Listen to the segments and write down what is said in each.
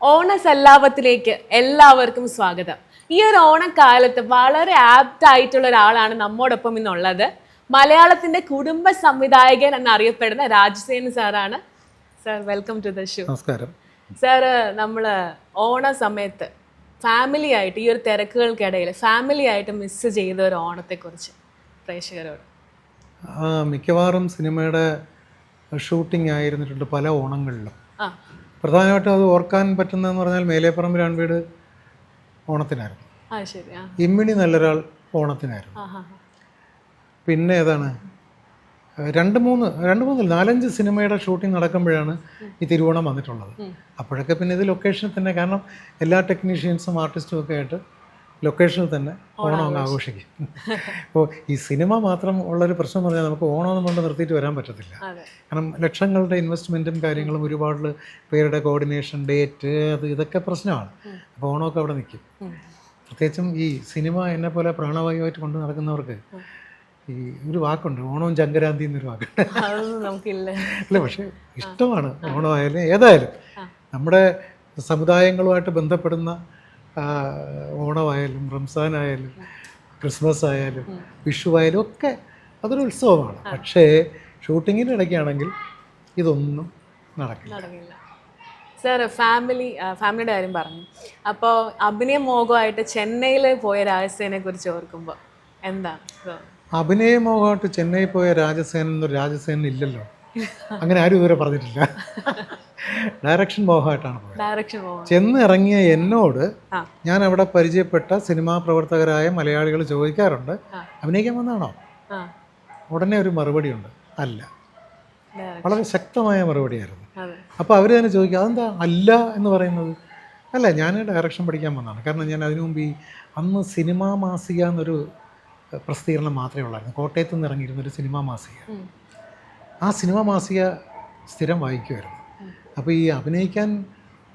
ഓണസല്ലാപത്തിലേക്ക് എല്ലാവർക്കും സ്വാഗതം. ഈ ഒരു ഓണക്കാലത്ത് വളരെ ആപ്റ്റ് ആയിട്ടുള്ള ഒരാളാണ് നമ്മോടൊപ്പം ഇന്നുള്ളത്. മലയാളത്തിന്റെ കുടുംബ സംവിധായകൻ എന്നറിയപ്പെടുന്ന രാജസേനൻ സാറാണ്. Sir, welcome to the show. നമസ്കാരം. സാറ്, നമ്മൾ ഓണ സമയത്ത് ഫാമിലി ആയിട്ട്, ഈ ഒരു തിരക്കുകൾക്കിടയിൽ ഫാമിലി ആയിട്ട് മിസ് ചെയ്ത ഒരു ഓണത്തെക്കുറിച്ച് പ്രേക്ഷകരോട്. മിക്കവാറും സിനിമയുടെ ഷൂട്ടിംഗ് ആയിരുന്നിട്ടുണ്ട് പല ഓണങ്ങളിലും. പ്രധാനമായിട്ടും അത് ഓർക്കാൻ പറ്റുന്നതെന്ന് പറഞ്ഞാൽ മേലേപ്പറമ്പ് വീട് ഓണത്തിനായിരുന്നു, ഇമ്മിണി നല്ലൊരാൾ ഓണത്തിനായിരുന്നു. പിന്നെ ഏതാണ്, രണ്ട് മൂന്ന് 4-5 സിനിമയുടെ ഷൂട്ടിംഗ് നടക്കുമ്പോഴാണ് ഈ തിരുവോണം വന്നിട്ടുള്ളത്. അപ്പോഴൊക്കെ പിന്നെ ഇത് ലൊക്കേഷനിൽ തന്നെ, കാരണം എല്ലാ ടെക്നീഷ്യൻസും ആർട്ടിസ്റ്റും ഒക്കെ ആയിട്ട് ലൊക്കേഷനിൽ തന്നെ ഓണം അങ്ങ് ആഘോഷിക്കും. അപ്പോൾ ഈ സിനിമ മാത്രം ഉള്ളൊരു പ്രശ്നം പറഞ്ഞാൽ നമുക്ക് ഓണം കൊണ്ട് നിർത്തിയിട്ട് വരാൻ പറ്റത്തില്ല. കാരണം ലക്ഷങ്ങളുടെ ഇൻവെസ്റ്റ്മെൻറ്റും കാര്യങ്ങളും, ഒരുപാട് പേരുടെ കോർഡിനേഷൻ, ഡേറ്റ്, ഇതൊക്കെ പ്രശ്നമാണ്. അപ്പോൾ ഓണമൊക്കെ അവിടെ നിൽക്കും. പ്രത്യേകിച്ചും ഈ സിനിമ എന്നെ പോലെ പ്രാണവായുവായിട്ട് കൊണ്ട് നടക്കുന്നവർക്ക് ഈ ഒരു വാക്കുണ്ട്, ഓണവും ചങ്കരാന്തി എന്നൊരു വാക്കുണ്ട്. അല്ല, പക്ഷേ ഇഷ്ടമാണ് ഓണമായാലും ഏതായാലും. നമ്മുടെ സമുദായങ്ങളുമായിട്ട് ബന്ധപ്പെടുന്ന ഓണമായാലും റംസാനായാലും ക്രിസ്മസ് ആയാലും വിഷു ആയാലും ഒക്കെ അതൊരു ഉത്സവമാണ്. പക്ഷേ ഷൂട്ടിങ്ങിൻ്റെ ഇടയ്ക്കാണെങ്കിൽ ഇതൊന്നും നടക്കില്ല. സാർ, ഫാമിലിയുടെ കാര്യം പറഞ്ഞു. അപ്പോൾ അഭിനയ മോഹമായിട്ട് ചെന്നൈയിൽ പോയ രാജസേനയെ കുറിച്ച് ഓർക്കുമ്പോൾ എന്താണ്? അഭിനയ മോഹമായിട്ട് ചെന്നൈ പോയ രാജസേനൻ ഇല്ലല്ലോ, അങ്ങനെ ആരും ഇതുവരെ പറഞ്ഞിട്ടില്ല. ഡയറക്ഷൻ മോഹമായിട്ടാണ് പോയത്. ചെന്ന് ഇറങ്ങിയ എന്നോട് ഞാൻ അവിടെ പരിചയപ്പെട്ട സിനിമാ പ്രവർത്തകരായ മലയാളികൾ ചോദിക്കാറുണ്ട്, അഭിനയിക്കാൻ വന്നാണോ? ഉടനെ ഒരു മറുപടിയുണ്ട്, അല്ല. വളരെ ശക്തമായ മറുപടിയായിരുന്നു. അപ്പോൾ അവർ തന്നെ ചോദിക്കുക, അതെന്താ അല്ല എന്ന് പറയുന്നത്? അല്ല, ഞാൻ ഡയറക്ഷൻ പഠിക്കാൻ വന്നതാണ്. കാരണം ഞാൻ അതിനു മുമ്പ് അന്ന് സിനിമാ മാസിക എന്നൊരു പ്രസിദ്ധീകരണം മാത്രമേ ഉള്ളായിരുന്നു. കോട്ടയത്ത് നിന്ന് ഇറങ്ങിയിരുന്നൊരു സിനിമാ മാസിക. ആ സിനിമാ മാസിക സ്ഥിരം വായിക്കുമായിരുന്നു. അപ്പോൾ ഈ അഭിനയിക്കാൻ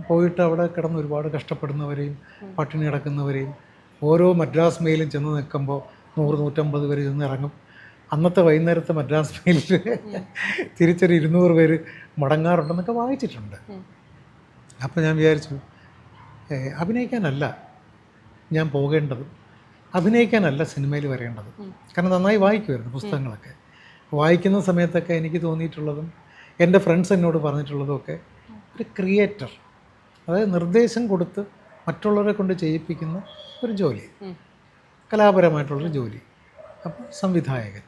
പോയിട്ട് അവിടെ കിടന്ന് ഒരുപാട് കഷ്ടപ്പെടുന്നവരെയും പട്ടിണി കിടക്കുന്നവരെയും, ഓരോ മദ്രാസ് മെയിലും ചെന്ന് നിൽക്കുമ്പോൾ 100-150 പേര് ചെന്ന് ഇറങ്ങും. അന്നത്തെ വൈകുന്നേരത്തെ മദ്രാസ് മെയിലിൽ തിരിച്ചൊരു 200 പേര് മടങ്ങാറുണ്ടെന്നൊക്കെ വായിച്ചിട്ടുണ്ട്. അപ്പോൾ ഞാൻ വിചാരിച്ചു, അഭിനയിക്കാനല്ല ഞാൻ പോകേണ്ടത്, അഭിനയിക്കാനല്ല സിനിമയിൽ വരേണ്ടത്. കാരണം നന്നായി വായിക്കുമായിരുന്നു പുസ്തകങ്ങളൊക്കെ. വായിക്കുന്ന സമയത്തൊക്കെ എനിക്ക് തോന്നിയിട്ടുള്ളതും എൻ്റെ ഫ്രണ്ട്സ് എന്നോട് പറഞ്ഞിട്ടുള്ളതും ഒക്കെ ഒരു ക്രിയേറ്റർ, അതായത് നിർദ്ദേശം കൊടുത്ത് മറ്റുള്ളവരെ കൊണ്ട് ചെയ്യിപ്പിക്കുന്ന ഒരു ജോലി, കലാപരമായിട്ടുള്ളൊരു ജോലി. അപ്പോൾ സംവിധായകൻ.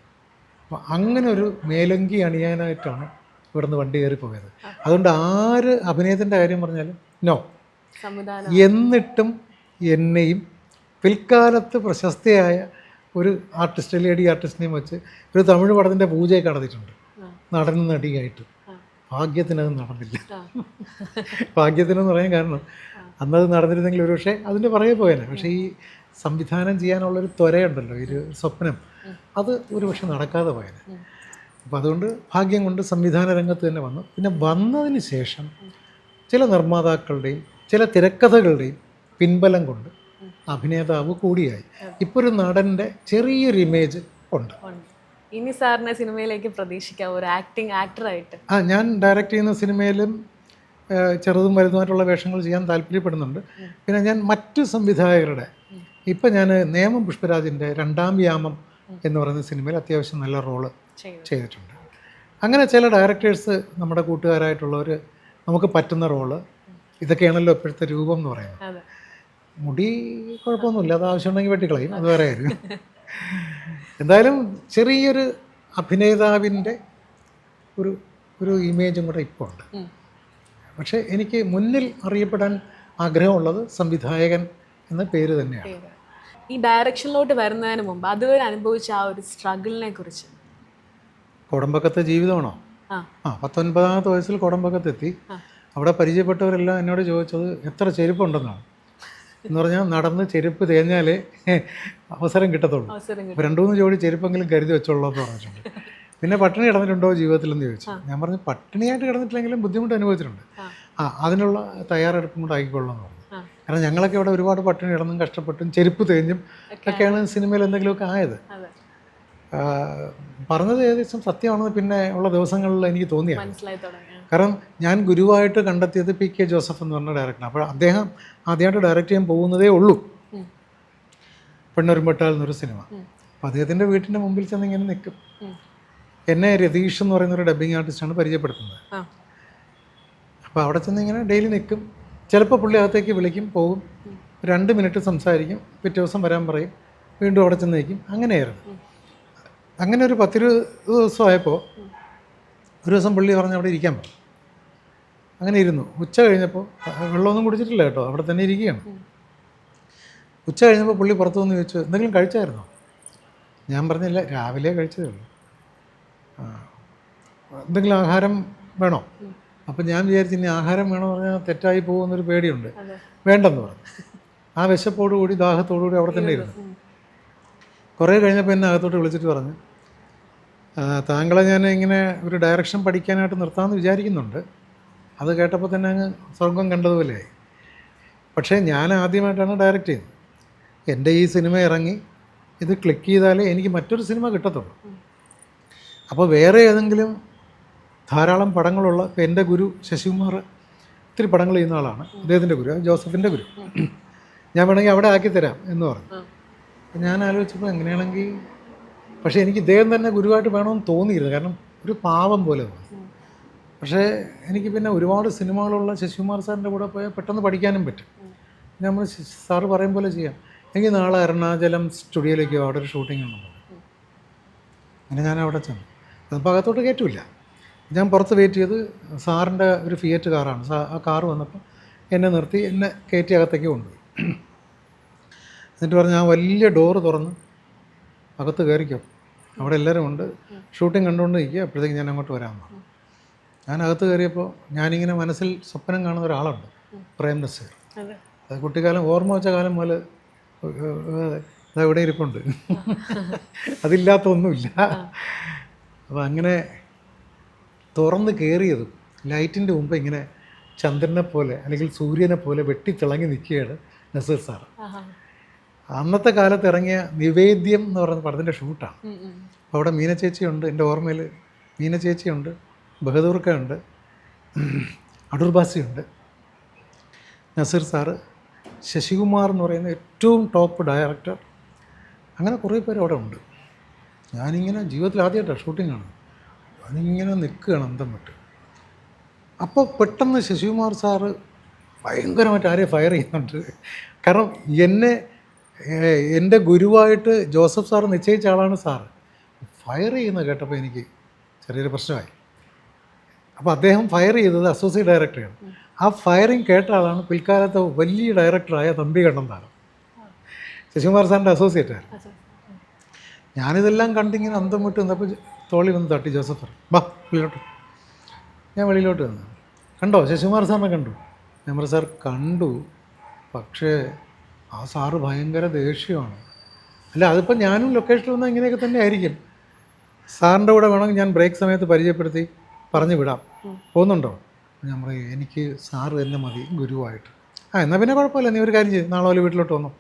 അപ്പോൾ അങ്ങനെ ഒരു മേലങ്കി അണിയാനായിട്ടാണ് ഇവിടുന്ന് വണ്ടി കയറി പോയത്. അതുകൊണ്ട് ആര് അഭിനയത്തിൻ്റെ കാര്യം പറഞ്ഞാലും നോ. എന്നിട്ടും എന്നെയും പിൽക്കാലത്ത് പ്രശസ്തയായ ഒരു ആർട്ടിസ്റ്റ്, ലേഡി ആർട്ടിസ്റ്റിനെയും വെച്ച് ഒരു തമിഴ് പടത്തിൻ്റെ പൂജയൊക്കെ നടത്തിയിട്ടുണ്ട്, നടനും നടിയായിട്ട്. ഭാഗ്യത്തിനത് നടന്നില്ല. ഭാഗ്യത്തിനെന്ന് പറയാൻ കാരണം അന്നത് നടന്നിരുന്നെങ്കിൽ ഒരു പക്ഷേ അതിൻ്റെ പുറകെ പോയേനെ. പക്ഷേ ഈ സംവിധാനം ചെയ്യാനുള്ളൊരു ത്വരയുണ്ടല്ലോ, ഒരു സ്വപ്നം, അത് ഒരു പക്ഷെ നടക്കാതെ പോയേനെ. അപ്പോൾ അതുകൊണ്ട് ഭാഗ്യം കൊണ്ട് സംവിധാന രംഗത്ത് തന്നെ വന്നു. പിന്നെ വന്നതിന് ശേഷം ചില നിർമ്മാതാക്കളുടെയും ചില തിരക്കഥകളുടെയും പിൻബലം കൊണ്ട് അഭിനേതാവ് കൂടിയായി. ഇപ്പോൾ ഒരു നടൻ്റെ ചെറിയൊരു ഇമേജ് ഉണ്ട്. ഇനി സാറിനെ സിനിമയിലേക്ക് പ്രതീക്ഷിക്കാം ഒരു ആക്ടറായിട്ട്. ഞാൻ ഡയറക്റ്റ് ചെയ്യുന്ന സിനിമയിലും ചെറുതും വലുതുമായിട്ടുള്ള വേഷങ്ങൾ ചെയ്യാൻ താല്പര്യപ്പെടുന്നുണ്ട്. പിന്നെ ഞാൻ മറ്റു സംവിധായകരുടെ, ഇപ്പം ഞാൻ നേമം പുഷ്പരാജിൻ്റെ 2-ാം യാമം എന്ന് പറയുന്ന സിനിമയിൽ അത്യാവശ്യം നല്ല റോള് ചെയ്തിട്ടുണ്ട്. അങ്ങനെ ചില ഡയറക്ടേഴ്സ്, നമ്മുടെ കൂട്ടുകാരായിട്ടുള്ളവർ, നമുക്ക് പറ്റുന്ന റോള്, ഇതൊക്കെയാണല്ലോ ഇപ്പോഴത്തെ രൂപം എന്ന് പറയുന്നത്. മുടി കുഴപ്പമൊന്നുമില്ല, അത് ആവശ്യമുണ്ടെങ്കിൽ വെട്ടിക്കളയും, അത് വേറെ കാര്യം. എന്തായാലും ചെറിയൊരു അഭിനേതാവിൻ്റെ ഒരു ഇമേജും കൂടെ ഇപ്പോൾ ഉണ്ട്. പക്ഷേ എനിക്ക് മുന്നിൽ അറിയപ്പെടാൻ ആഗ്രഹമുള്ളത് സംവിധായകൻ എന്ന പേര് തന്നെയാണ്. ഈ ഡയറക്ഷനിലോട്ട് വരുന്നതിന് മുമ്പ് അതുവരെ അനുഭവിച്ച ആ ഒരു സ്ട്രഗിളിനെ കുറിച്ച്. കോടമ്പക്കത്തെ ജീവിതമാണോ? 19ാമത്തെ വയസ്സിൽ കോടമ്പക്കത്തെത്തി. അവിടെ പരിചയപ്പെട്ടവരെല്ലാം എന്നോട് ചോദിച്ചത് എത്ര ചെരുപ്പുണ്ടെന്നാണ്. എന്ന് പറഞ്ഞാൽ നടന്ന് ചെരുപ്പ് തേഞ്ഞാലേ അവസരം കിട്ടത്തുള്ളൂ. 2-3 ജോഡി ചെരുപ്പെങ്കിലും കരുതി വെച്ചോളൂ എന്ന് പറഞ്ഞിട്ടുണ്ട്. പിന്നെ പട്ടിണി കിടന്നിട്ടുണ്ടോ ജീവിതത്തിലെന്ന് ചോദിച്ചു. ഞാൻ പറഞ്ഞു, പട്ടിണിയായിട്ട് കിടന്നിട്ടില്ലെങ്കിലും ബുദ്ധിമുട്ട് അനുഭവിച്ചിട്ടുണ്ട്. അതിനുള്ള തയ്യാറെടുപ്പും കൂടെ ആക്കിക്കൊള്ളാം എന്ന് പറഞ്ഞു. കാരണം ഞങ്ങളൊക്കെ ഇവിടെ ഒരുപാട് പട്ടിണി കിടന്നും കഷ്ടപ്പെട്ടും ചെരുപ്പ് തേഞ്ഞും ഒക്കെയാണ് സിനിമയിൽ എന്തെങ്കിലുമൊക്കെ ആയത്. പറഞ്ഞത് ഏകദേശം സത്യമാണെന്ന് പിന്നെ ഉള്ള ദിവസങ്ങളിൽ എനിക്ക് തോന്നിയാണ്. കാരണം ഞാൻ ഗുരുവായിട്ട് കണ്ടെത്തിയത് PK ജോസഫ് എന്ന് പറഞ്ഞ ഡയറക്ടർ. അപ്പോൾ അദ്ദേഹം ആദ്യമായിട്ട് ഡയറക്റ്റ് ചെയ്യാൻ പോകുന്നതേ ഉള്ളൂ പെണ്ണൊരുമ്പെട്ടാൽ എന്നൊരു സിനിമ. അപ്പോൾ അദ്ദേഹത്തിൻ്റെ വീട്ടിൻ്റെ മുമ്പിൽ ചെന്ന് ഇങ്ങനെ നിൽക്കും. എന്നെ രതീഷ് എന്ന് പറയുന്നൊരു ഡബ്ബിങ് ആർട്ടിസ്റ്റാണ് പരിചയപ്പെടുത്തുന്നത്. അപ്പോൾ അവിടെ ചെന്ന് ഇങ്ങനെ ഡെയിലി നിൽക്കും. ചിലപ്പോൾ പുള്ളി അകത്തേക്ക് വിളിക്കും, പോകും, 2 മിനിറ്റ് സംസാരിക്കും, പിറ്റേ ദിവസം വരാൻ പറയും, വീണ്ടും അവിടെ ചെന്ന് നിൽക്കും. അങ്ങനെയായിരുന്നു. അങ്ങനെ ഒരു 10-20 ദിവസമായപ്പോൾ ഒരു ദിവസം പുള്ളി പറഞ്ഞ് അവിടെ ഇരിക്കാൻ പറഞ്ഞു. അങ്ങനെ ഇരുന്നു. ഉച്ച കഴിഞ്ഞപ്പോൾ വെള്ളമൊന്നും കുടിച്ചിട്ടില്ല കേട്ടോ, അവിടെ തന്നെ ഇരിക്കുകയാണ്. ഉച്ച കഴിഞ്ഞപ്പോൾ പുള്ളി പുറത്തു വന്ന് ചോദിച്ചു, എന്തെങ്കിലും കഴിച്ചായിരുന്നോ? ഞാൻ പറഞ്ഞില്ല, രാവിലെ കഴിച്ചതേ ഉള്ളൂ. എന്തെങ്കിലും ആഹാരം വേണോ? അപ്പം ഞാൻ വിചാരിച്ചു ഇനി ആഹാരം വേണമെന്ന് പറഞ്ഞാൽ തെറ്റായി പോകുമെന്നൊരു പേടിയുണ്ട്. വേണ്ടെന്ന് പറഞ്ഞു. ആ വിശപ്പോടുകൂടി ദാഹത്തോടുകൂടി അവിടെ തന്നെ ഇരുന്നു. കുറേ കഴിഞ്ഞപ്പോൾ എന്നെ അകത്തോട്ട് വിളിച്ചിട്ട് പറഞ്ഞു, താങ്കളെ ഞാൻ ഇങ്ങനെ ഒരു ഡയറക്ഷൻ പഠിക്കാനായിട്ട് നിർത്താമെന്ന് വിചാരിക്കുന്നുണ്ട്. അത് കേട്ടപ്പോൾ തന്നെ അങ്ങ് സ്വർഗം കണ്ടതുപോലെയായി. പക്ഷേ ഞാൻ ആദ്യമായിട്ടാണ് ഡയറക്റ്റ് ചെയ്യുന്നത്. എൻ്റെ ഈ സിനിമ ഇറങ്ങി ഇത് ക്ലിക്ക് ചെയ്താലേ എനിക്ക് മറ്റൊരു സിനിമ കിട്ടത്തുള്ളൂ. അപ്പോൾ വേറെ ഏതെങ്കിലും ധാരാളം പടങ്ങളുള്ള, ഇപ്പോൾ എൻ്റെ ഗുരു ശശികുമാർ ഒത്തിരി പടങ്ങൾ ചെയ്യുന്ന ആളാണ്, അദ്ദേഹത്തിൻ്റെ ഗുരു, ജോസഫിൻ്റെ ഗുരു. ഞാൻ വേണമെങ്കിൽ അവിടെ ആക്കിത്തരാം എന്ന് പറഞ്ഞു. അപ്പം ഞാൻ ആലോചിച്ചപ്പോൾ എങ്ങനെയാണെങ്കിൽ, പക്ഷേ എനിക്ക് ഇദ്ദേഹം തന്നെ ഗുരുവായിട്ട് വേണമെന്ന് തോന്നിയിരുന്നു. കാരണം ഒരു പാവം പോലെ തോന്നി. പക്ഷേ എനിക്ക് പിന്നെ ഒരുപാട് സിനിമകളുള്ള ശശികുമാർ സാറിൻ്റെ കൂടെ പോയാൽ പെട്ടെന്ന് പഠിക്കാനും പറ്റും. നമ്മൾ സാറ് പറയും പോലെ ചെയ്യാം. എനിക്ക് നാളെ എറണാകുളം സ്റ്റുഡിയോയിലേക്ക് അവിടെ ഒരു ഷൂട്ടിംഗ് ഉണ്ടെന്ന് പറഞ്ഞു. അങ്ങനെ ഞാൻ അവിടെ ചെന്നു. അതിപ്പോൾ അകത്തോട്ട് കയറ്റില്ല. ഞാൻ പുറത്ത് വെയിറ്റ് ചെയ്ത്, സാറിൻ്റെ ഒരു ഫിയറ്റ് കാറാണ്. ആ കാറ് വന്നപ്പോൾ എന്നെ നിർത്തി, എന്നെ കയറ്റി അകത്തേക്ക് കൊണ്ടുപോയി. എന്നിട്ട് പറഞ്ഞ് ആ വലിയ ഡോറ് തുറന്ന് അകത്ത് കയറിക്കോ, അവിടെ എല്ലാവരും ഉണ്ട്, ഷൂട്ടിംഗ് കണ്ടുകൊണ്ട് നിൽക്കുക, അപ്പോഴത്തേക്ക് ഞാൻ അങ്ങോട്ട് വരാമെന്ന് പറഞ്ഞു. ഞാൻ അകത്ത് കയറിയപ്പോൾ ഞാനിങ്ങനെ മനസ്സിൽ സ്വപ്നം കാണുന്ന ഒരാളുണ്ട്, പ്രേം നസീർ. അത് കുട്ടിക്കാലം ഓർമ്മ വെച്ച കാലം മുതൽ അതെവിടെ ഇരിപ്പുണ്ട്. അതില്ലാത്ത ഒന്നുമില്ല. അപ്പോൾ അങ്ങനെ തുറന്ന് കയറിയതും ലൈറ്റിൻ്റെ മുമ്പ് ഇങ്ങനെ ചന്ദ്രനെ പോലെ അല്ലെങ്കിൽ സൂര്യനെ പോലെ വെട്ടിത്തിളങ്ങി നിൽക്കുകയാണ് നസീർ സാർ. അന്നത്തെ കാലത്ത് ഇറങ്ങിയ നിവേദ്യം എന്ന് പറയുന്ന പടത്തിൻ്റെ ഷൂട്ടാണ്. അപ്പോൾ അവിടെ മീന ചേച്ചിയുണ്ട്, എൻ്റെ ഓർമ്മയിൽ മീന ചേച്ചിയുണ്ട്, ബഹദൂർക്കയുണ്ട്, അടൂർ ബാസിയുണ്ട്, നസീർ സാറ്, ശശികുമാർ എന്ന് പറയുന്ന ഏറ്റവും ടോപ്പ് ഡയറക്ടർ, അങ്ങനെ കുറേ പേര് അവിടെ ഉണ്ട്. ഞാനിങ്ങനെ ജീവിതത്തിൽ ആദ്യമായിട്ടാണ് ഷൂട്ടിംഗ് കാണുന്നത്. ഞാനിങ്ങനെ നിൽക്കുകയാണ് അന്തം വിട്ട്. അപ്പോൾ പെട്ടെന്ന് ശശികുമാർ സാറ് ഭയങ്കരമായിട്ട് ആരെയും ഫയർ ചെയ്യുന്നുണ്ട്. കാരണം എൻ്റെ ഗുരുവായിട്ട് ജോസഫ് സാറ് നിശ്ചയിച്ച ആളാണ് സാറ്. ഫയർ ചെയ്യുന്നത് കേട്ടപ്പോൾ എനിക്ക് ചെറിയൊരു പ്രശ്നമായി. അപ്പോൾ അദ്ദേഹം ഫയർ ചെയ്തത് അസോസിയേറ്റ് ഡയറക്ടറാണ്. ആ ഫയറിങ് കേട്ട ആളാണ് പിൽക്കാലത്തെ വലിയ ഡയറക്ടറായ തമ്പി കണ്ണന്താനം, ശശികുമാർ സാറിൻ്റെ അസോസിയേറ്റാണ്. ഞാനിതെല്ലാം കണ്ടിങ്ങനെ അന്തം വിട്ട് നിന്നപ്പോൾ തോളി വന്ന് തട്ടി ജോസഫ് സാർ, വാ വെളിയിലോട്ട്. ഞാൻ വെളിയിലോട്ട് വന്നു. കണ്ടോ ശശികുമാർ സാറിനെ കണ്ടു? ഞാൻ പറഞ്ഞു സാർ കണ്ടു, പക്ഷേ ആ സാറ് ഭയങ്കര ദേഷ്യമാണ്. അല്ല അതിപ്പോൾ ഞാനും ലൊക്കേഷനിൽ വന്നാൽ ഇങ്ങനെയൊക്കെ തന്നെ ആയിരിക്കും. സാറിൻ്റെ കൂടെ വേണമെങ്കിൽ ഞാൻ ബ്രേക്ക് സമയത്ത് പരിചയപ്പെടുത്തി പറഞ്ഞു വിടാം, പോകുന്നുണ്ടോ? ഞാൻ പറയും എനിക്ക് സാറ് തന്നെ മതി ഗുരുവായിട്ട്. എന്നാൽ പിന്നെ കുഴപ്പമില്ല, നീ ഒരു കാര്യം ചെയ്യും, നാളെ പോലെ വീട്ടിലോട്ട് വന്നു,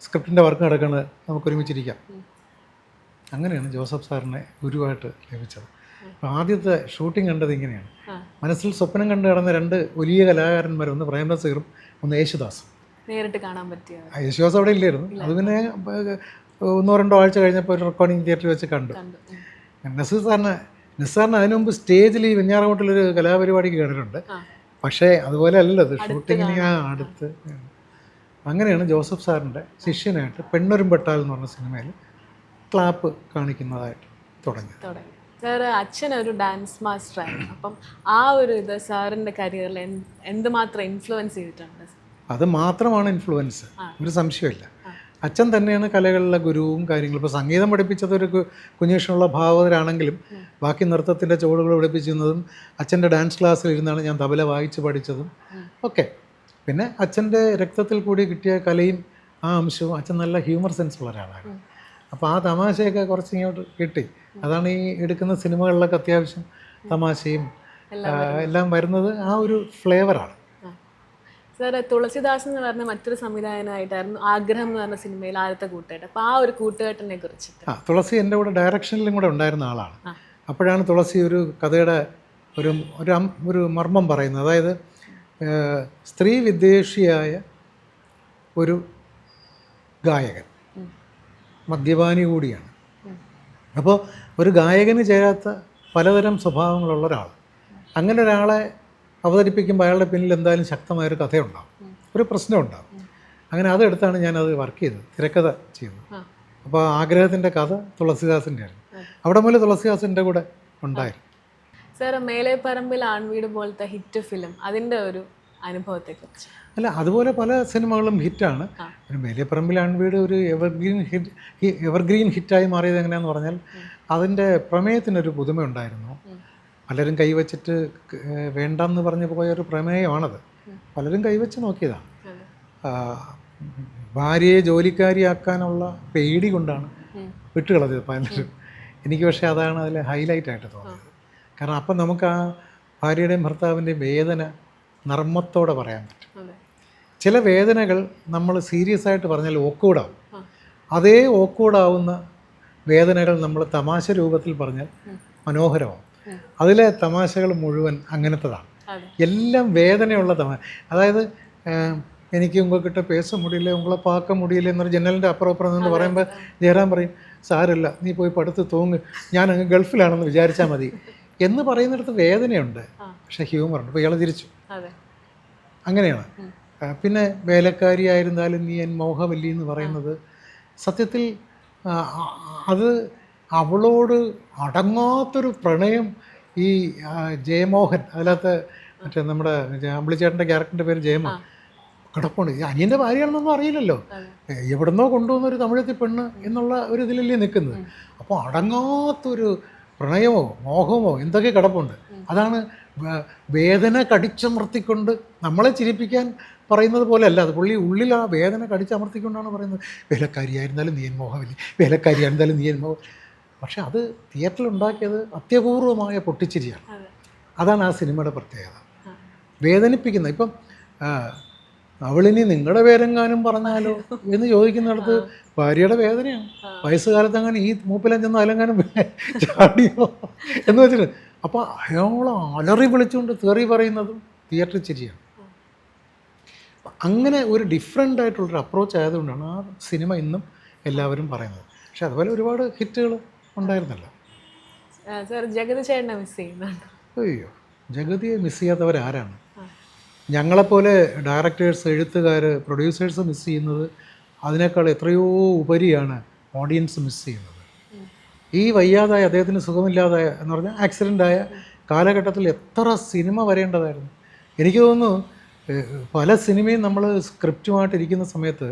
സ്ക്രിപ്റ്റിൻ്റെ വർക്ക് നടക്കുന്നത്, നമുക്ക് ഒരുമിച്ചിരിക്കാം. അങ്ങനെയാണ് ജോസഫ് സാറിനെ ഗുരുവായിട്ട് ലഭിച്ചത്. അപ്പോൾ ആദ്യത്തെ ഷൂട്ടിംഗ് കണ്ടത് ഇങ്ങനെയാണ്. മനസ്സിൽ സ്വപ്നം കണ്ടു കിടന്ന 2 വലിയ കലാകാരന്മാർ, ഒന്ന് പ്രേം നസീറും ഒന്ന് യേശുദാസും. നേരിട്ട് കാണാൻ പറ്റിയ യേശുദാസ് അവിടെ ഇല്ലായിരുന്നു. അത് പിന്നെ 1-2 ആഴ്ച കഴിഞ്ഞപ്പോൾ ഒരു റെക്കോർഡിംഗ് തിയേറ്ററിൽ വെച്ച് കണ്ടു. നസീർ സാറിന് അതിനു മുമ്പ് സ്റ്റേജിൽ ഈ വെഞ്ഞാറമൂട്ടിലൊരു കലാപരിപാടിക്ക് കണ്ടിട്ടുണ്ട്. പക്ഷേ അതുപോലെ അല്ലല്ലോ ഇത്, ഷൂട്ടിങ്ങിന് അടുത്ത്. അങ്ങനെയാണ് ജോസഫ് സാറിൻ്റെ ശിഷ്യനായിട്ട് പെണ്ണൊരുമ്പെട്ടാൽ എന്ന് പറഞ്ഞ സിനിമയിൽ ക്ലാപ്പ് കാണിക്കുന്നതായിട്ട് തുടങ്ങി. സാറ് അച്ഛനൊരു ഡാൻസ് മാസ്റ്ററായിരുന്നു. അപ്പം ആ ഒരു ഇത് സാറിൻ്റെ കരിയറിൽ എന്തുമാത്രം ഇൻഫ്ലുവൻസ് ചെയ്തിട്ടുണ്ട്? അത് മാത്രമാണ് ഇൻഫ്ലുവൻസ്, ഒരു സംശയമില്ല. അച്ഛൻ തന്നെയാണ് കലകളിലെ ഗുരുവും കാര്യങ്ങളും. ഇപ്പോൾ സംഗീതം പഠിപ്പിച്ചത് ഒരു കുഞ്ഞേഷനുള്ള ഭാഗവതരാണെങ്കിലും ബാക്കി നൃത്തത്തിൻ്റെ ചുവടുകൾ പഠിപ്പിച്ചിരുന്നതും അച്ഛൻ്റെ ഡാൻസ് ക്ലാസ്സിൽ ഇരുന്നാണ് ഞാൻ തബല വായിച്ച് പഠിച്ചതും ഒക്കെ. പിന്നെ അച്ഛൻ്റെ രക്തത്തിൽ കൂടി കിട്ടിയ കലയും ആ അംശവും. അച്ഛൻ നല്ല ഹ്യൂമർ സെൻസ് ഉള്ള ഒരാളാണ്. അപ്പോൾ ആ തമാശയൊക്കെ കുറച്ച് ഇങ്ങോട്ട് കിട്ടി. അതാണ് ഈ എടുക്കുന്ന സിനിമകളിലൊക്കെ അത്യാവശ്യം തമാശയും എല്ലാം വരുന്നത് ആ ഒരു ഫ്ലേവറാണ്. സാർ തുളസിദാസ് എന്ന് പറഞ്ഞ മറ്റൊരു സംവിധായകനായിട്ടായിരുന്നു ആഗ്രഹം എന്ന് പറഞ്ഞ സിനിമയിൽ ആദ്യത്തെ കൂട്ടുകെട്ട്. അപ്പോൾ ആ ഒരു കൂട്ടുകെട്ടിനെ കുറിച്ചിട്ട്. തുളസി എൻ്റെ കൂടെ ഡയറക്ഷനിലും കൂടെ ഉണ്ടായിരുന്ന ആളാണ്. അപ്പോഴാണ് തുളസി ഒരു കഥയുടെ ഒരു ഒരു മർമ്മം പറയുന്നത്. അതായത് സ്ത്രീ വിദ്വേഷിയായ ഒരു ഗായകൻ, മദ്യപാനി കൂടിയാണ്. അപ്പോൾ ഒരു ഗായകന് ചേരാത്ത പലതരം സ്വഭാവങ്ങളുള്ള ഒരാൾ, അങ്ങനെ ഒരാളെ അവതരിപ്പിക്കുമ്പോൾ അയാളുടെ പിന്നിൽ എന്തായാലും ശക്തമായൊരു കഥയുണ്ടാവും, ഒരു പ്രശ്നമുണ്ടാവും. അങ്ങനെ അതെടുത്താണ് ഞാനത് വർക്ക് ചെയ്തത്, തിരക്കഥ ചെയ്തത്. അപ്പോൾ ആഗ്രഹത്തിൻ്റെ കഥ തുളസിദാസിൻ്റെ ആയിരുന്നു. അവിടെ മുതൽ തുളസിദാസിൻ്റെ കൂടെ ഉണ്ടായിരുന്നു. സാർ, മേലെപ്പറമ്പിൽ ആൺവീട് പോലത്തെ ഹിറ്റ് ഫിലിം, അതിൻ്റെ ഒരു അനുഭവത്തെക്കുറിച്ച്. അല്ല, അതുപോലെ പല സിനിമകളും ഹിറ്റാണ്. മേലെപ്പറമ്പിൽ ആൺവീട് ഒരു എവർഗ്രീൻ ഹിറ്റായി മാറിയത് എങ്ങനെയാണെന്ന് പറഞ്ഞാൽ അതിൻ്റെ പ്രമേയത്തിനൊരു പുതുമയുണ്ടായിരുന്നു. പലരും കൈവച്ചിട്ട് വേണ്ടെന്ന് പറഞ്ഞു പോയൊരു പ്രമേയമാണത്. പലരും കൈവച്ച് നോക്കിയതാണ്. ഭാര്യയെ ജോലിക്കാരിയാക്കാനുള്ള പേടി കൊണ്ടാണ് വിട്ടുകളഞ്ഞത് പലരും. എനിക്ക് പക്ഷേ അതാണ് അതിൽ ഹൈലൈറ്റായിട്ട് തോന്നിയത്. കാരണം അപ്പം നമുക്ക് ആ ഭാര്യയുടെയും ഭർത്താവിൻ്റെയും വേദന നർമ്മത്തോടെ പറയാൻ പറ്റും. ചില വേദനകൾ നമ്മൾ സീരിയസ് ആയിട്ട് പറഞ്ഞാൽ ഓക്കൂടാവും. അതേ ഓക്കൂടാവുന്ന വേദനകൾ നമ്മൾ തമാശ രൂപത്തിൽ പറഞ്ഞാൽ മനോഹരമാവും. അതിലെ തമാശകൾ മുഴുവൻ അങ്ങനത്തതാണ്. എല്ലാം വേദനയുള്ള തമാശ. അതായത് എനിക്ക് ഉങ്ങൾക്കിட்ட പേസ മുടിയില്ല, ഉങ്ങളെ പാക്ക മുടിയില്ല എന്നൊരു ജനലിൻ്റെ അപ്പുറം എന്ന് പറയുമ്പോൾ ജയറാം പറയും, സാരമില്ല, നീ പോയി പടുത്ത് തൂങ്ങ്, ഞാൻ അങ്ങ് ഗൾഫിലാണെന്ന് വിചാരിച്ചാൽ മതി എന്ന് പറയുന്നിടത്ത് വേദനയുണ്ട്, പക്ഷെ ഹ്യൂമറുണ്ട്. അപ്പോൾ ഇയാളെ തിരിച്ചു. അങ്ങനെയാണ്. പിന്നെ വേലക്കാരിയായിരുന്നാലും നീ എൻ മോഹവല്ലി എന്ന് പറയുന്നത് സത്യത്തിൽ അത് അവളോട് അടങ്ങാത്തൊരു പ്രണയം ഈ ജയമോഹൻ, അതിനകത്ത് മറ്റേ നമ്മുടെ അമ്പിളിച്ചേട്ടൻ്റെ ക്യാരക്ടറിൻ്റെ പേര് ജയമോഹൻ കിടപ്പുണ്ട്. ഈ അനിയൻ്റെ ഭാര്യയാണെന്നൊന്നും അറിയില്ലല്ലോ, എവിടുന്നോ കൊണ്ടുവന്നൊരു തമിഴത്തി പെണ്ണ് എന്നുള്ള ഒരു ഇതിലല്ലേ നിൽക്കുന്നത്. അപ്പോൾ അടങ്ങാത്തൊരു പ്രണയമോ മോഹമോ എന്തൊക്കെ കിടപ്പുണ്ട്. അതാണ് വേദന കടിച്ചമർത്തിക്കൊണ്ട് നമ്മളെ ചിരിപ്പിക്കാൻ പറയുന്നത് പോലെ അല്ല, അത് പുള്ളി ഉള്ളിൽ ആ വേദന കടിച്ചമർത്തിക്കൊണ്ടാണ് പറയുന്നത്. വേലക്കാരിയായിരുന്നാലും നീ എൻ മോഹവല്ലി, വേലക്കാരിയായിരുന്നാലും നീ എൻ മോഹം. പക്ഷെ അത് തിയേറ്ററിൽ ഉണ്ടാക്കിയത് അത്യപൂർവമായ പൊട്ടിച്ചിരിയാണ്. അതാണ് ആ സിനിമയുടെ പ്രത്യേകത, വേദനിപ്പിക്കുന്നത്. ഇപ്പം അവളിനി നിങ്ങളുടെ പേരെങ്ങാനും പറഞ്ഞാലോ എന്ന് ചോദിക്കുന്നിടത്ത് ഭാര്യയുടെ വേദനയാണ്. വയസ്സുകാലത്ത് അങ്ങനെ ഈ മൂപ്പിലഞ്ചെന്ന് അലങ്കാനും ചാടിയോ എന്ന് വെച്ചിട്ട് അപ്പോൾ അയാളെ അലറി വിളിച്ചുകൊണ്ട് തെറി പറയുന്നതും തിയേറ്ററിൽ ചിരിയാണ്. അങ്ങനെ ഒരു ഡിഫറെൻ്റ് ആയിട്ടുള്ളൊരു അപ്രോച്ച് ആയതുകൊണ്ടാണ് ആ സിനിമ ഇന്നും എല്ലാവരും പറയുന്നത്. പക്ഷെ അതുപോലെ ഒരുപാട് ഹിറ്റുകൾ ഉണ്ടായിരുന്നല്ലോ. ജഗതി ചേട്ടനെ മിസ് ചെയ്യുന്നുണ്ട്? അയ്യോ, ജഗതിയെ മിസ് ചെയ്യാത്തവരാരാണ്? ഞങ്ങളെപ്പോലെ ഡയറക്ടേഴ്സ്, എഴുത്തുകാർ, പ്രൊഡ്യൂസേഴ്സ് മിസ് ചെയ്യുന്നത് അതിനേക്കാൾ എത്രയോ ഉപരിയാണ് ഓഡിയൻസ് മിസ് ചെയ്യുന്നത്. ഈ വയ്യാതായ, അദ്ദേഹത്തിന് സുഖമില്ലാതായ എന്ന് പറഞ്ഞാൽ ആക്സിഡൻ്റായ കാലഘട്ടത്തിൽ എത്ര സിനിമ വരേണ്ടതായിരുന്നു. എനിക്ക് തോന്നുന്നു പല സിനിമയും നമ്മൾ സ്ക്രിപ്റ്റുമായിട്ടിരിക്കുന്ന സമയത്ത്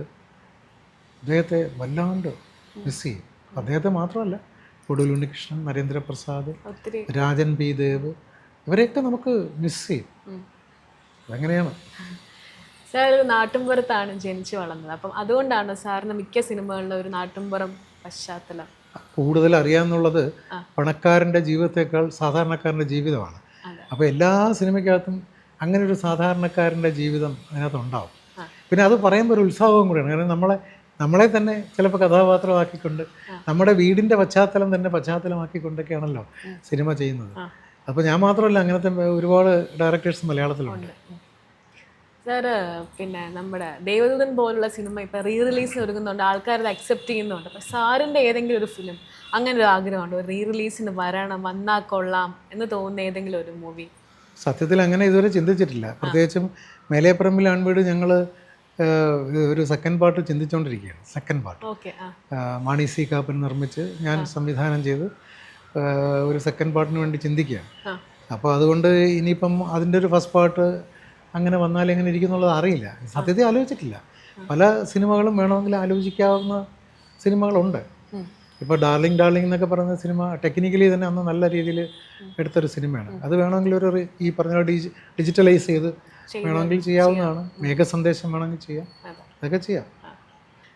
അദ്ദേഹത്തെ വല്ലാണ്ട് മിസ് ചെയ്യും. അദ്ദേഹത്തെ മാത്രമല്ല, ഒടുവിൽ ഉണ്ണികൃഷ്ണൻ, നരേന്ദ്രപ്രസാദ്, രാജൻ പി ദേവ്, ഇവരെയൊക്കെ നമുക്ക് മിസ് ചെയ്യും. അതെങ്ങനെയാണ്. സാർ ഒരു നാട്ടുംപുറത്താണ് ജനിച്ചു വളർന്നത്. അപ്പം അതുകൊണ്ടാണ് സാറിന് മിക്ക സിനിമകളിലും ഒരു നാട്ടുംപുറം പശ്ചാത്തലം കൂടുതൽ അറിയാമെന്നുള്ളത്. പണക്കാരൻ്റെ ജീവിതത്തേക്കാൾ സാധാരണക്കാരൻ്റെ ജീവിതമാണ്. അപ്പോൾ എല്ലാ സിനിമയ്ക്കകത്തും അങ്ങനെ ഒരു സാധാരണക്കാരൻ്റെ ജീവിതം അതിനകത്തുണ്ടാവും. പിന്നെ അത് പറയുമ്പോൾ ഒരു ഉത്സാഹവും കൂടിയാണ്. കാരണം നമ്മളെ തന്നെ ചിലപ്പോൾ കഥാപാത്രമാക്കിക്കൊണ്ട് നമ്മുടെ വീടിൻ്റെ പശ്ചാത്തലം തന്നെ പശ്ചാത്തലമാക്കിക്കൊണ്ടൊക്കെയാണല്ലോ സിനിമ ചെയ്യുന്നത്. അപ്പോൾ ഞാൻ മാത്രമല്ല, അങ്ങനത്തെ ഒരുപാട് ഡയറക്ടേഴ്സ് മലയാളത്തിലുണ്ട്. സാർ, പിന്നെ നമ്മുടെ ദേവദൂതൻ പോലുള്ള സിനിമ ഇപ്പോൾ റീ റിലീസിന് ഒരുങ്ങുന്നുണ്ട്, ആൾക്കാരത് അക്സെപ്റ്റ് ചെയ്യുന്നുണ്ട്. അപ്പോൾ സാറിൻ്റെ ഏതെങ്കിലും ഒരു ഫിലിം അങ്ങനെ ഒരു ആഗ്രഹമുണ്ട്, റീ റിലീസിന് വന്നാൽ കൊള്ളാം എന്ന് തോന്നുന്ന ഏതെങ്കിലും ഒരു മൂവി? സത്യത്തിൽ അങ്ങനെ ഇതുവരെ ചിന്തിച്ചിട്ടില്ല. പ്രത്യേകിച്ചും മേലെപ്പറമ്പിൽ ആൺവീട് ഞങ്ങൾ ഒരു സെക്കൻഡ് പാർട്ട് ചിന്തിച്ചുകൊണ്ടിരിക്കുകയാണ്. സെക്കൻഡ് പാർട്ട് മാണി സി കാപ്പൻ നിർമ്മിച്ച് ഞാൻ സംവിധാനം ചെയ്ത് ഒരു സെക്കൻഡ് പാർട്ടിന് വേണ്ടി ചിന്തിക്കുകയാണ്. അപ്പോൾ അതുകൊണ്ട് ഇനിയിപ്പം അതിൻ്റെ ഒരു ഫസ്റ്റ് പാർട്ട് അങ്ങനെ വന്നാൽ എങ്ങനെ ഇരിക്കുന്നുള്ളത് അറിയില്ല. സത്യത്തിൽ ആലോചിച്ചിട്ടില്ല. പല സിനിമകളും വേണമെങ്കിൽ ആലോചിക്കാവുന്ന സിനിമകളുണ്ട്. ഇപ്പോൾ ഡാർലിംഗ് എന്നൊക്കെ പറയുന്ന സിനിമ ടെക്നിക്കലി തന്നെ അന്ന് നല്ല രീതിയിൽ എടുത്തൊരു സിനിമയാണ്. അത് വേണമെങ്കിൽ ഈ പറഞ്ഞ ഡിജിറ്റലൈസ് ചെയ്ത് വേണമെങ്കിൽ ചെയ്യാവുന്നതാണ്. മേഘസന്ദേശം വേണമെങ്കിൽ ചെയ്യാം, അതൊക്കെ ചെയ്യാം.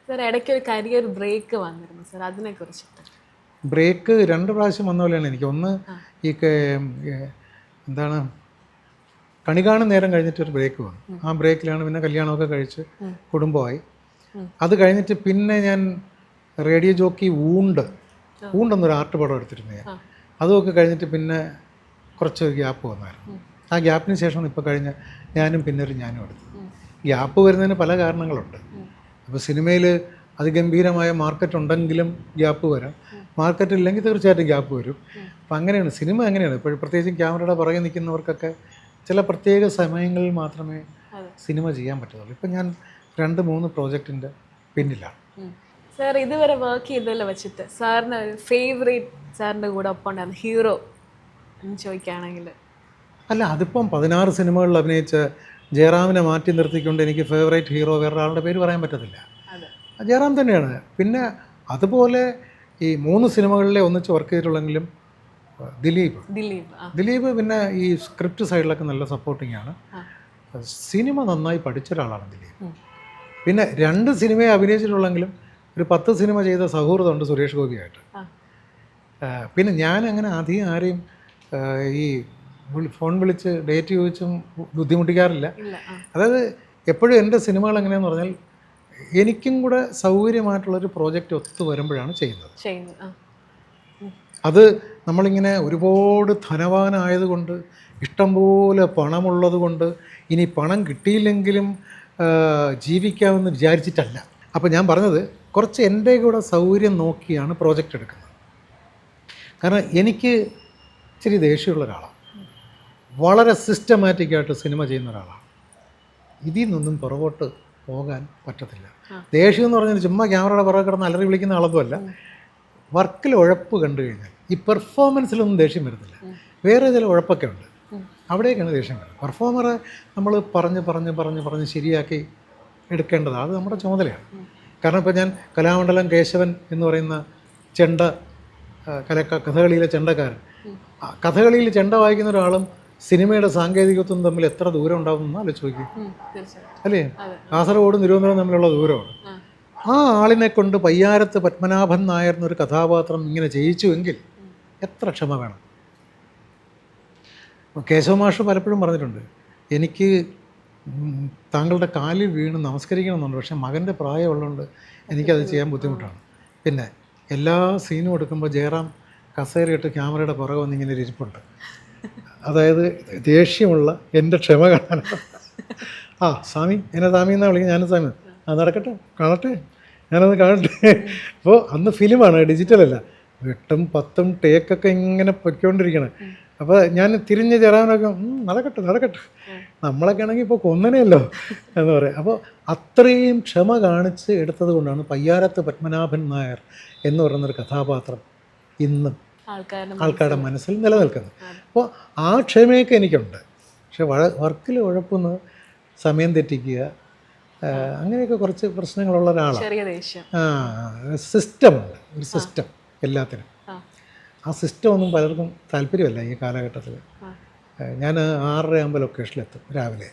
സാർ, ഇടയ്ക്ക് ഒരു കരിയർ ബ്രേക്ക് വന്നിരുന്നു സാർ, അതിനെക്കുറിച്ചിട്ട്? ബ്രേക്ക് 2 പ്രാവശ്യം വന്ന പോലെയാണ് എനിക്ക്. ഒന്ന് ഈ എന്താണ് കണി കാണുന്ന നേരം കഴിഞ്ഞിട്ടൊരു ബ്രേക്ക് വന്നു. ആ ബ്രേക്കിലാണ് പിന്നെ കല്യാണമൊക്കെ കഴിച്ച് കുടുംബമായി. അത് കഴിഞ്ഞിട്ട് പിന്നെ ഞാൻ റേഡിയോ ജോക്കി ഊണ്ടെന്നൊരു ആർട്ട് പടം എടുത്തിരുന്നു ഞാൻ. അതുമൊക്കെ കഴിഞ്ഞിട്ട് പിന്നെ കുറച്ചൊരു ഗ്യാപ്പ് വന്നായിരുന്നു. ആ ഗ്യാപ്പിന് ശേഷം ഇപ്പോൾ കഴിഞ്ഞ ഞാനും ഞാനും എടുത്തു. ഗ്യാപ്പ് വരുന്നതിന് പല കാരണങ്ങളുണ്ട്. അപ്പോൾ സിനിമയിൽ അതിഗംഭീരമായ മാർക്കറ്റ് ഉണ്ടെങ്കിലും ഗ്യാപ്പ് വരാം, മാർക്കറ്റ് ഇല്ലെങ്കിൽ തീർച്ചയായിട്ടും ഗ്യാപ്പ് വരും. അപ്പം അങ്ങനെയാണ് സിനിമ, അങ്ങനെയാണ്. ഇപ്പോൾ പ്രത്യേകിച്ചും ക്യാമറയുടെ പുറകെ നിൽക്കുന്നവർക്കൊക്കെ ചില പ്രത്യേക സമയങ്ങളിൽ മാത്രമേ സിനിമ ചെയ്യാൻ പറ്റുള്ളൂ. ഇപ്പം ഞാൻ 2-3 പ്രോജക്റ്റിൻ്റെ പിന്നിലാണ്. സാർ ഇതുവരെ വർക്ക് ചെയ്തല്ലോ വെച്ചിട്ട് സാറിന് ഒരു ഫേവറേറ്റ് സാറിൻ്റെ കൂടെ ഒപ്പം ഉണ്ടായിരുന്ന ഹീറോ എന്ന് ചോദിക്കുകയാണെങ്കിൽ? അല്ല, അതിപ്പം 16 സിനിമകളിൽ അഭിനയിച്ച ജയറാമിനെ മാറ്റി നിർത്തിക്കൊണ്ട് എനിക്ക് ഫേവറേറ്റ് ഹീറോ വേറൊരാളുടെ പേര് പറയാൻ പറ്റത്തില്ല. ജയറാം തന്നെയാണ്. പിന്നെ അതുപോലെ ഈ 3 സിനിമകളിലെ ഒന്നിച്ച് വർക്ക് ചെയ്തിട്ടുള്ളെങ്കിലും ദിലീപ് പിന്നെ ഈ സ്ക്രിപ്റ്റ് സൈഡിലൊക്കെ നല്ല സപ്പോർട്ടിങ് ആണ്. സിനിമ നന്നായി പഠിച്ച ഒരാളാണ് ദിലീപ്. പിന്നെ 2 സിനിമയെ അഭിനയിച്ചിട്ടുള്ളെങ്കിലും ഒരു 10 സിനിമ ചെയ്ത സൗഹൃദമുണ്ട് സുരേഷ് ഗോപിയായിട്ട്. പിന്നെ ഞാൻ അങ്ങനെ അധികം ആരെയും ഈ ഫോൺ വിളിച്ച് ഡേറ്റ് ചോദിച്ചും ബുദ്ധിമുട്ടിക്കാറില്ല. അതായത് എപ്പോഴും എൻ്റെ സിനിമകൾ എങ്ങനെയാണെന്ന് പറഞ്ഞാൽ എനിക്കും കൂടെ സൗകര്യമായിട്ടുള്ളൊരു പ്രോജക്റ്റ് ഒത്തു വരുമ്പോഴാണ് ചെയ്യുന്നത്. അത് നമ്മളിങ്ങനെ ഒരുപാട് ധനവാനായതുകൊണ്ട്, ഇഷ്ടംപോലെ പണമുള്ളത് കൊണ്ട്, ഇനി പണം കിട്ടിയില്ലെങ്കിലും ജീവിക്കാമെന്ന് വിചാരിച്ചിട്ടല്ല. അപ്പോൾ ഞാൻ പറഞ്ഞത് കുറച്ച് എൻ്റെ കൂടെ സൗകര്യം നോക്കിയാണ് പ്രോജക്റ്റ് എടുക്കുന്നത്. കാരണം എനിക്ക് ഇച്ചിരി ദേഷ്യമുള്ള ഒരാളാണ്, വളരെ സിസ്റ്റമാറ്റിക്കായിട്ട് സിനിമ ചെയ്യുന്ന ഒരാളാണ്. ഇതിൽ നിന്നൊന്നും പുറകോട്ട് പോകാൻ പറ്റത്തില്ല. ദേഷ്യം എന്ന് പറഞ്ഞാൽ ചുമ്മാ ക്യാമറയുടെ പുറകെ കിടന്ന് അലറി വിളിക്കുന്ന ആളൊന്നുമല്ല. വർക്കിൽ ഉഴപ്പ് കണ്ടു കഴിഞ്ഞാൽ ഈ പെർഫോമൻസിലൊന്നും ദേഷ്യം വരുന്നില്ല. വേറെ ചില ഉഴപ്പൊക്കെ ഉണ്ട്, അവിടേക്കാണ് ദേഷ്യം വരുന്നത്. പെർഫോമറെ നമ്മൾ പറഞ്ഞ് ശരിയാക്കി എടുക്കേണ്ടതാണ്, അത് നമ്മുടെ ചുമതലയാണ്. കാരണം ഇപ്പോൾ ഞാൻ കലാമണ്ഡലം കേശവൻ എന്ന് പറയുന്ന ചെണ്ട കഥകളിയിലെ ചെണ്ടക്കാരൻ, കഥകളിയിൽ ചെണ്ട വായിക്കുന്ന ഒരാളും സിനിമയുടെ സാങ്കേതികത്വം തമ്മിൽ എത്ര ദൂരം ഉണ്ടാകുമെന്ന് ആലോചിച്ച് നോക്കി, അല്ലേ? കാസർഗോഡ് തിരുവനന്തപുരം തമ്മിലുള്ള ദൂരമാണ്. ആ ആളിനെ കൊണ്ട് പയ്യാരത്ത് പത്മനാഭൻ നായർ എന്നൊരു കഥാപാത്രം ഇങ്ങനെ ചെയ്യിച്ചുവെങ്കിൽ എത്ര ക്ഷമ വേണം. കേശവമാഷ് പലപ്പോഴും പറഞ്ഞിട്ടുണ്ട്, എനിക്ക് താങ്കളുടെ കാലിൽ വീണ് നമസ്കരിക്കണമെന്നുണ്ട്, പക്ഷേ മകൻ്റെ പ്രായമുള്ളതുകൊണ്ട് എനിക്കത് ചെയ്യാൻ ബുദ്ധിമുട്ടാണ്. പിന്നെ എല്ലാ സീനും എടുക്കുമ്പോൾ ജയറാം കസേരയിട്ട് ക്യാമറയുടെ പുറകെ വന്നിങ്ങനെ ഒരു ഇരിപ്പുണ്ട്. അതായത് ദേഷ്യമുള്ള എൻ്റെ ക്ഷമ കാണാനാണ്. സ്വാമി എന്നെ സ്വാമി എന്നാണ് വിളിക്കുന്നത്, ഞാനും സ്വാമി. നടക്കട്ടെ, കാണട്ടെ, ഞാനത് കാണട്ടെ. അപ്പോൾ അന്ന് ഫിലിമാണ്, ഡിജിറ്റലല്ല. 8ഉം 10ഉം ടേക്കൊക്കെ ഇങ്ങനെ പൊയ്ക്കൊണ്ടിരിക്കണം. അപ്പോൾ ഞാൻ തിരിഞ്ഞ് ചേരാനൊക്കെ നടക്കട്ടെ നമ്മളൊക്കെ ആണെങ്കിൽ ഇപ്പോൾ കൊന്നനെയല്ലോ എന്ന് പറയാം. അപ്പോൾ അത്രയും ക്ഷമ കാണിച്ച് എടുത്തത് കൊണ്ടാണ് പയ്യാരത്ത് പത്മനാഭൻ നായർ എന്ന് പറയുന്നൊരു കഥാപാത്രം ഇന്നും ആൾക്കാരുടെ മനസ്സിൽ നിലനിൽക്കുന്നത്. അപ്പോൾ ആ ക്ഷമയൊക്കെ എനിക്കുണ്ട്. പക്ഷെ വർക്കിൽ ഉഴപ്പുന്ന, സമയം തെറ്റിക്കുക, അങ്ങനെയൊക്കെ കുറച്ച് പ്രശ്നങ്ങളുള്ള ഒരാളാണ്. സിസ്റ്റമുണ്ട്, ഒരു സിസ്റ്റം എല്ലാത്തിനും. ആ സിസ്റ്റം ഒന്നും പലർക്കും താല്പര്യമല്ല ഈ കാലഘട്ടത്തിൽ. ഞാൻ 6:30 ലൊക്കേഷനിലെത്തും രാവിലെ.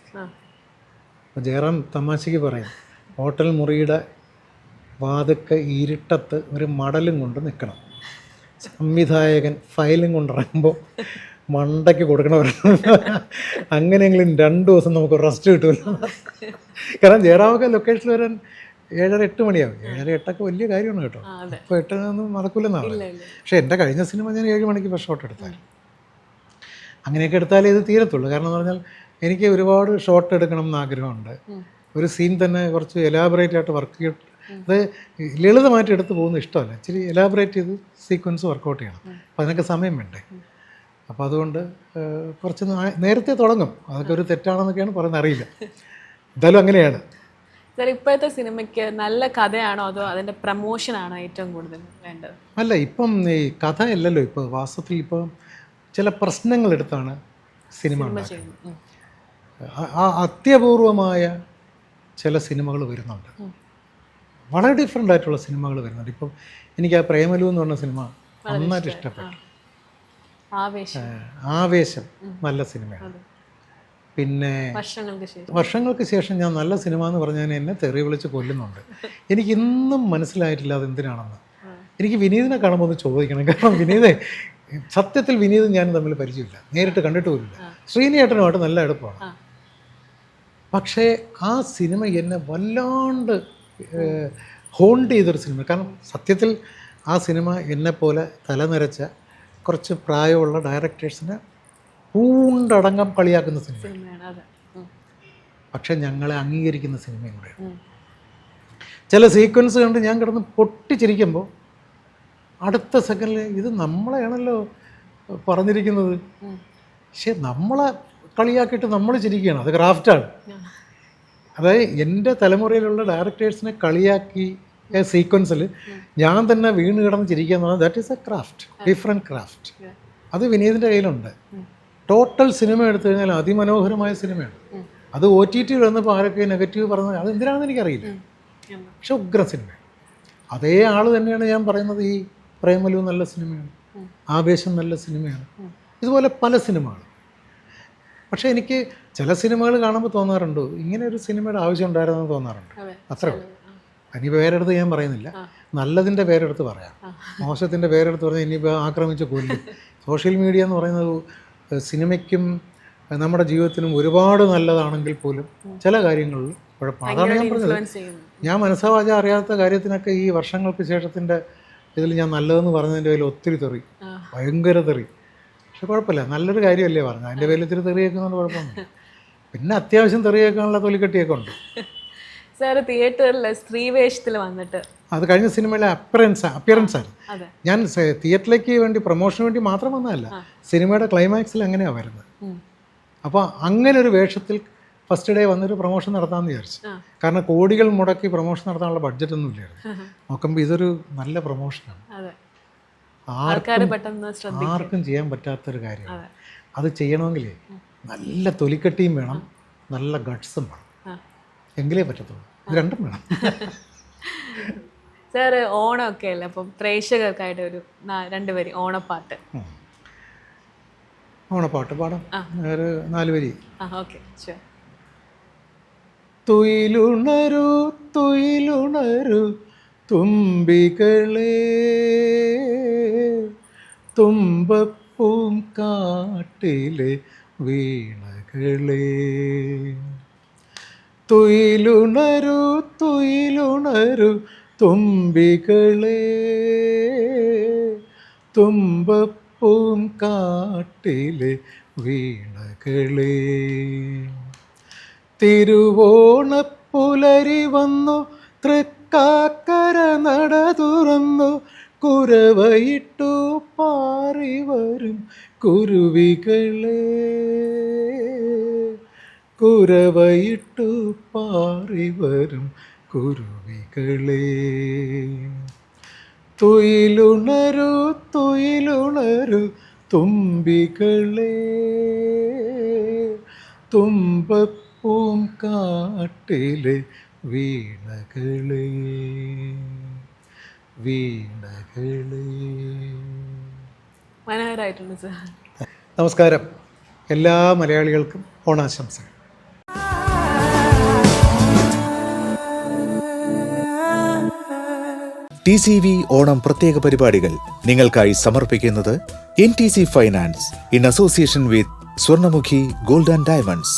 അപ്പോൾ ജയറാം തമാശയ്ക്ക് പറയും, ഹോട്ടൽ മുറിയുടെ വാതുക്കെ ഇരുട്ടത്ത് ഒരു മടലും കൊണ്ട് നിൽക്കണം. സംവിധായകൻ ഫയലും കൊണ്ടിറങ്ങുമ്പോൾ മണ്ടയ്ക്ക് കൊടുക്കണമായിരുന്നു. അങ്ങനെയെങ്കിലും 2 ദിവസം നമുക്ക് റെസ്റ്റ് കിട്ടുമല്ലോ. കാരണം ജയറാമൊക്കെ ലൊക്കേഷനിൽ വരാൻ 7:30-8 മണിയാവും. 7:30-8 വലിയ കാര്യമാണ് കേട്ടോ. ഇപ്പോൾ 8 നടക്കില്ലെന്നാണ്. പക്ഷേ എൻ്റെ കഴിഞ്ഞ സിനിമ ഞാൻ 7 മണിക്ക് ഷോട്ട് എടുത്തായിരുന്നു. അങ്ങനെയൊക്കെ എടുത്താലേ ഇത് തീരത്തുള്ളൂ. കാരണം എന്ന് പറഞ്ഞാൽ എനിക്ക് ഒരുപാട് ഷോട്ട് എടുക്കണം എന്ന് ആഗ്രഹമുണ്ട്. ഒരു സീൻ തന്നെ കുറച്ച് എലാബറേറ്റ് ആയിട്ട് വർക്ക് അത് ലളിതമായിട്ട് എടുത്ത് പോകുന്നത് ഇഷ്ടമല്ല. ഇച്ചിരി എലാബറേറ്റ് ചെയ്ത് സീക്വൻസ് വർക്കൗട്ട് ചെയ്യണം. അപ്പോൾ അതിനൊക്കെ സമയം വേണ്ടേ. അപ്പോൾ അതുകൊണ്ട് കുറച്ച് നേരത്തെ തുടങ്ങും. അതൊക്കെ ഒരു തെറ്റാണെന്നൊക്കെയാണ് പറയുന്നത്, അറിയില്ല. എന്തായാലും അങ്ങനെയാണ്. സാർ, ഇപ്പോഴത്തെ സിനിമയ്ക്ക് നല്ല കഥയാണോ അതോ അതിൻ്റെ പ്രമോഷനാണോ ഏറ്റവും കൂടുതൽ വേണ്ടത്? അല്ല, ഇപ്പം ഈ കഥ അല്ലല്ലോ. ഇപ്പോൾ വാസ്തവത്തിൽ ഇപ്പം ചില പ്രശ്നങ്ങളെടുത്താണ് സിനിമ ഉണ്ടാക്കുന്നത്. അത്യപൂർവമായ ചില സിനിമകൾ വരുന്നുണ്ട്, വളരെ ഡിഫറെൻ്റ് ആയിട്ടുള്ള സിനിമകൾ വരുന്നുണ്ട്. ഇപ്പം എനിക്ക് ആ പ്രേമലു എന്ന് പറഞ്ഞ സിനിമ നന്നായിട്ട് ഇഷ്ടപ്പെട്ടു. ആവേശം നല്ല സിനിമയാണ്. പിന്നെ വർഷങ്ങൾക്ക് ശേഷം ഞാൻ നല്ല സിനിമ എന്ന് പറഞ്ഞാൽ എന്നെ തെറി വിളിച്ച് കൊല്ലുന്നുണ്ട്. എനിക്ക് ഇന്നും മനസ്സിലായിട്ടില്ല അതെന്തിനാണെന്ന്. എനിക്ക് വിനീതിനെ കാണുമ്പോൾ ഒന്ന് ചോദിക്കണം. കാരണം സത്യത്തിൽ വിനീതും ഞാനും തമ്മിൽ പരിചയമില്ല, നേരിട്ട് കണ്ടിട്ട് പോലില്ല. ശ്രീനിയേട്ടനുമായിട്ട് നല്ല അടുപ്പമാണ്. പക്ഷേ ആ സിനിമ എന്നെ വല്ലാണ്ട് ഹോണ്ട് ചെയ്തൊരു സിനിമ. കാരണം സത്യത്തിൽ ആ സിനിമ എന്നെപ്പോലെ തലനിരച്ച കുറച്ച് പ്രായമുള്ള ഡയറക്ടേഴ്സിന് പൂണ്ടടങ്കം കളിയാക്കുന്ന സിനിമ, അതെ. പക്ഷെ ഞങ്ങളെ അംഗീകരിക്കുന്ന സിനിമയും കൂടെയാണ്. ചില സീക്വൻസ് കണ്ട് ഞാൻ കിടന്ന് പൊട്ടിച്ചിരിക്കുമ്പോൾ അടുത്ത സെക്കൻഡിൽ ഇത് നമ്മളെയാണല്ലോ പറഞ്ഞിരിക്കുന്നത്, പക്ഷെ നമ്മളെ കളിയാക്കിയിട്ട് നമ്മൾ ചിരിക്കുകയാണ്. അത് ക്രാഫ്റ്റാണ്. അതായത് എൻ്റെ തലമുറയിലുള്ള ഡയറക്ടേഴ്സിനെ കളിയാക്കി സീക്വൻസിൽ ഞാൻ തന്നെ വീണ് കിടന്ന് ചിരിക്കുക എന്ന് പറഞ്ഞാൽ that is A craft, different craft. അത് വിനീതിൻ്റെ കയ്യിലുണ്ട്. ടോട്ടൽ സിനിമ എടുത്തു കഴിഞ്ഞാൽ അതിമനോഹരമായ സിനിമയാണ്. അത് OTT വന്നപ്പോൾ ആരൊക്കെ നെഗറ്റീവ് പറഞ്ഞത് അത് എന്തിനാണെന്ന് എനിക്കറിയില്ല, പക്ഷെ ഉഗ്ര സിനിമ. അതേ ആൾ തന്നെയാണ് ഞാൻ പറയുന്നത് ഈ പ്രേമലു നല്ല സിനിമയാണ്, ആവേശം നല്ല സിനിമയാണ്, ഇതുപോലെ പല സിനിമകൾ. പക്ഷേ എനിക്ക് ചില സിനിമകൾ കാണുമ്പോൾ തോന്നാറുണ്ട് ഇങ്ങനെ ഒരു സിനിമയുടെ ആവശ്യം ഉണ്ടായിരുന്നെന്ന് തോന്നാറുണ്ട്. അത്രേ ഉള്ളൂ. ഇനി പേരെടുത്ത് ഞാൻ പറയുന്നില്ല, നല്ലതിൻ്റെ പേരെടുത്ത് പറയാം, മോശത്തിൻ്റെ പേരെടുത്ത് പറഞ്ഞാൽ ഇനിയിപ്പോൾ ആക്രമിച്ച് കൊല്ലും. സോഷ്യൽ മീഡിയ എന്ന് പറയുന്നത് സിനിമയ്ക്കും നമ്മുടെ ജീവിതത്തിനും ഒരുപാട് നല്ലതാണെങ്കിൽ പോലും ചില കാര്യങ്ങളിൽ കുഴപ്പമാണ്. അതാണ് ഞാൻ പറഞ്ഞത്. ഞാൻ മനസ്സാവാച അറിയാത്ത കാര്യത്തിനൊക്കെ ഈ വർഷങ്ങൾക്ക് ശേഷത്തിൻ്റെ ഇതിൽ ഞാൻ നല്ലതെന്ന് പറഞ്ഞതിൻ്റെ പേരിൽ ഒത്തിരി തെറി, ഭയങ്കര തെറി. പക്ഷെ കുഴപ്പമില്ല, നല്ലൊരു കാര്യമല്ലേ പറഞ്ഞത്, അതിൻ്റെ പേരിൽ ഇത്തിരി തെറിയേക്കുന്നതുകൊണ്ട് കുഴപ്പമൊന്നും. പിന്നെ അത്യാവശ്യം തെറിയേക്കാനുള്ള തൊലിക്കെട്ടിയൊക്കെ ഉണ്ട്. സാർ തിയേറ്ററിൽ സ്ത്രീവേഷത്തിൽ വന്നിട്ട് അത് കഴിഞ്ഞ സിനിമയിലെ അപ്പിയറൻസ് ആയിരുന്നു. ഞാൻ തിയേറ്ററിലേക്ക് വേണ്ടി പ്രൊമോഷന് വേണ്ടി മാത്രം വന്നതല്ല, സിനിമയുടെ ക്ലൈമാക്സിൽ അങ്ങനെയാണ് വരുന്നത്. അപ്പോൾ അങ്ങനെ ഒരു വേഷത്തിൽ ഫസ്റ്റ് ഡേ വന്നൊരു പ്രൊമോഷൻ നടത്താമെന്ന് വിചാരിച്ചു. കാരണം കോടികൾ മുടക്കി പ്രൊമോഷൻ നടത്താനുള്ള ബഡ്ജറ്റ് ഒന്നും ഇല്ലായിരുന്നു. നോക്കുമ്പോൾ ഇതൊരു നല്ല പ്രൊമോഷനാണ്, ആർക്കും ചെയ്യാൻ പറ്റാത്തൊരു കാര്യമാണ്. അത് ചെയ്യണമെങ്കിൽ നല്ല തൊലിക്കെട്ടിയും വേണം, നല്ല ഗട്ട്സും വേണം, എങ്കിലേ പറ്റത്തുള്ളൂ. ഇത് രണ്ടും വേണം. സാറ് ഓണമൊക്കെ അല്ലേ, അപ്പം പ്രേക്ഷകർക്കായിട്ട് ഒരു 2 വരി ഓണപ്പാട്ട് പാടാം. ഒരു 4 വരി. ഓക്കെ, ശരി. തുയിലുണരു തുയിലുണരു തുമ്പികളെ, തുമ്പപ്പൂം കാട്ടിലെ വീണകളെ. തുയിലുണരു തുയിലുണരു തുമ്പികളെ, തുമ്പപ്പൂം കാട്ടിലെ വീണകളെ. തിരുവോണപ്പുലരി വന്നു, തൃക്കാക്കര നട തുറന്നു, കുരവയിട്ടു പാറി വരും കുരുവികളെ, കുരവയിട്ടു പാറി വരും കുരുവികളെ. തുയിലുണരു തുയിലുണരു തുമ്പികളെ, തുമ്പപ്പൂം കാട്ടിലെ വീണകളെ, വീണകളെ. മനോഹരമായിട്ടുണ്ട് സാർ. നമസ്കാരം. എല്ലാ മലയാളികൾക്കും ഓണാശംസകൾ. TCV ഓണം പ്രത്യേക പരിപാടികൾ നിങ്ങൾക്കായി സമർപ്പിക്കുന്നത് NTC finance in association with Swarnamukhi gold and diamonds.